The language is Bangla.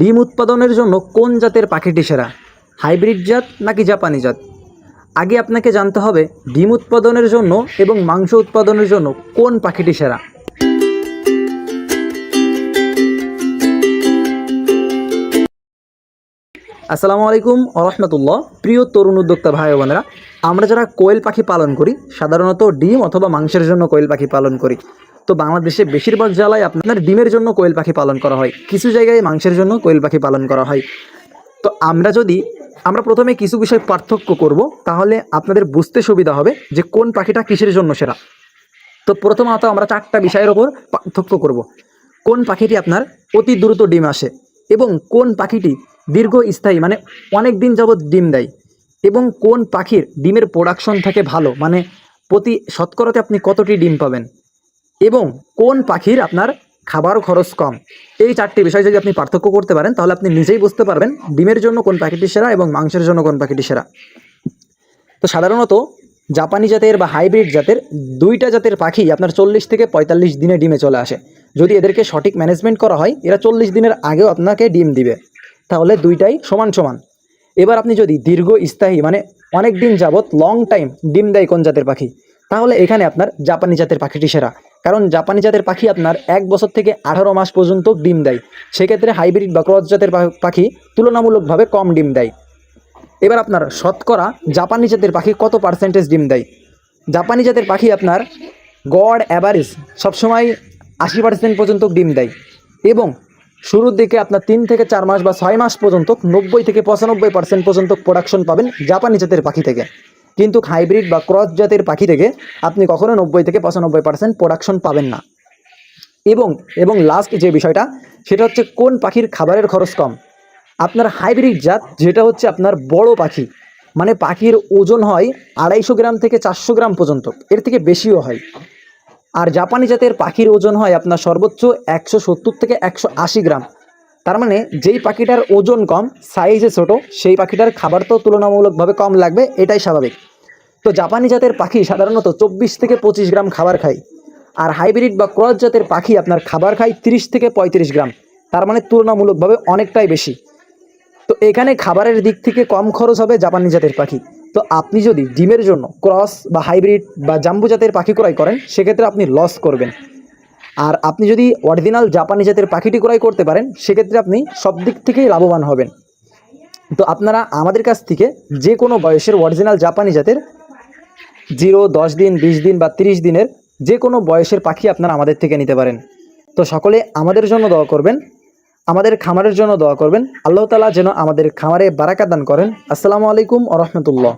ডিম উৎপাদনের জন্য কোন জাতের পাখিটি সেরা, হাইব্রিড জাত নাকি জাপানি জাত? আগে আপনাকে জানতে হবে ডিম উৎপাদনের জন্য এবং মাংস উৎপাদনের জন্য কোন পাখিটি সেরা। আসসালামু আলাইকুম রহমতুল্লাহ। প্রিয় তরুণ উদ্যোক্তা ভাই বোনেরা, আমরা যারা কোয়েল পাখি পালন করি সাধারণত ডিম অথবা মাংসের জন্য কোয়েল পাখি পালন করি। তো বাংলাদেশে বেশিরভাগ জেলায় আপনার ডিমের জন্য কোয়েল পাখি পালন করা হয়, কিছু জায়গায় মাংসের জন্য কোয়েল পাখি পালন করা হয়। তো আমরা প্রথমে কিছু বিষয় পার্থক্য করব, তাহলে আপনাদের বুঝতে সুবিধা হবে যে কোন পাখিটা কিসের জন্য সেরা। তো প্রথমত আমরা 4টা বিষয়ের ওপর পার্থক্য করব। কোন পাখিটি আপনার অতি দ্রুত ডিম আসে, এবং কোন পাখিটি দীর্ঘস্থায়ী মানে অনেক দিন যাবৎ ডিম দেয়, এবং কোন পাখির ডিমের প্রোডাকশন থাকে ভালো, মানে প্রতি শতকরাতে আপনি কতটি ডিম পাবেন, এবং কোন পাখির আপনার খাবার খরচ কম। এই 4টি বিষয় যদি আপনি পার্থক্য করতে পারেন তাহলে আপনি নিজেই বুঝতে পারবেন ডিমের জন্য কোন পাখিটি সেরা এবং মাংসের জন্য কোন পাখিটি সেরা। তো সাধারণত জাপানি জাতের বা হাইব্রিড জাতের 2টা জাতের পাখি আপনার 40 থেকে 45 দিনে ডিমে চলে আসে। যদি এদেরকে সঠিক ম্যানেজমেন্ট করা হয় এরা 40 দিনের আগেও আপনাকে ডিম দিবে, তাহলে 2টাই সমান সমান। এবার আপনি যদি দীর্ঘস্থায়ী মানে অনেক দিন যাবৎ লং টাইম ডিম দেয় কোন জাতের পাখি, তাহলে এখানে আপনার জাপানি জাতের পাখিটি সেরা। কারণ জাপানি জাতের পাখি আপনার 1 বছর থেকে 18 মাস পর্যন্ত ডিম দেয়, সেক্ষেত্রে হাইব্রিড বা ক্রস জাতের পাখি তুলনামূলকভাবে কম ডিম দেয়। এবার আপনার শতকরা জাপানি জাতের পাখি কত পার্সেন্টেজ ডিম দেয়? জাপানি জাতের পাখি আপনার গড় অ্যাভারেজ সবসময় 80% পর্যন্ত ডিম দেয়, এবং শুরুর দিকে আপনার 3 থেকে 4 মাস বা 6 মাস পর্যন্ত 90 থেকে 95% পর্যন্ত প্রোডাকশন পাবেন জাপানি জাতের পাখি থেকে। কিন্তু হাইব্রিড বা ক্রস জাতের পাখি থেকে আপনি কখনো 90 থেকে 95% প্রোডাকশন পাবেন না। এবং লাস্ট যে বিষয়টা সেটা হচ্ছে কোন পাখির খাবারের খরচ কম। আপনার হাইব্রিড জাত যেটা হচ্ছে আপনার বড় পাখি, মানে পাখির ওজন হয় 250 গ্রাম থেকে 400 গ্রাম পর্যন্ত, এর থেকে বেশিও হয়। আর জাপানি জাতের পাখির ওজন হয় আপনার সর্বোচ্চ 170 থেকে 180 গ্রাম। তার মানে যেই পাখিটার ওজন কম, সাইজে ছোট, সেই পাখিটার খাবার তো তুলনামূলকভাবে কম লাগবে, এটাই স্বাভাবিক। তো জাপানি জাতের পাখি সাধারণত 24 থেকে 25 গ্রাম খাবার খায়, আর হাইব্রিড বা ক্রস জাতের পাখি আপনার খাবার খায় 30 থেকে 35 গ্রাম। তার মানে তুলনামূলকভাবে অনেকটাই বেশি। তো এখানে খাবারের দিক থেকে কম খরচ হবে জাপানি জাতের পাখি। তো আপনি যদি ডিমের জন্য ক্রস বা হাইব্রিড বা জাম্বু জাতের পাখি ক্রয় করেন সেক্ষেত্রে আপনি লস করবেন। আর আপনি যদি অরিজিনাল জাপানি জাতের পাখিটি ক্রয় করতে পারেন সেক্ষেত্রে আপনি সব দিক থেকেই লাভবান হবেন। তো আপনারা আমাদের কাছ থেকে যে কোনো বয়সের অরিজিনাল জাপানি জাতের 0, 10 দিন, 20 দিন বা 30 দিনের যে কোনো বয়সের পাখি আপনারা আমাদের থেকে নিতে পারেন। তো সকলে আমাদের জন্য দোয়া করবেন, আমাদের খামারের জন্য দোয়া করবেন। আল্লাহ তাআলা যেন আমাদের খামারে বারাকা দান করেন। আসসালামু আলাইকুম ওয়া রাহমাতুল্লাহ।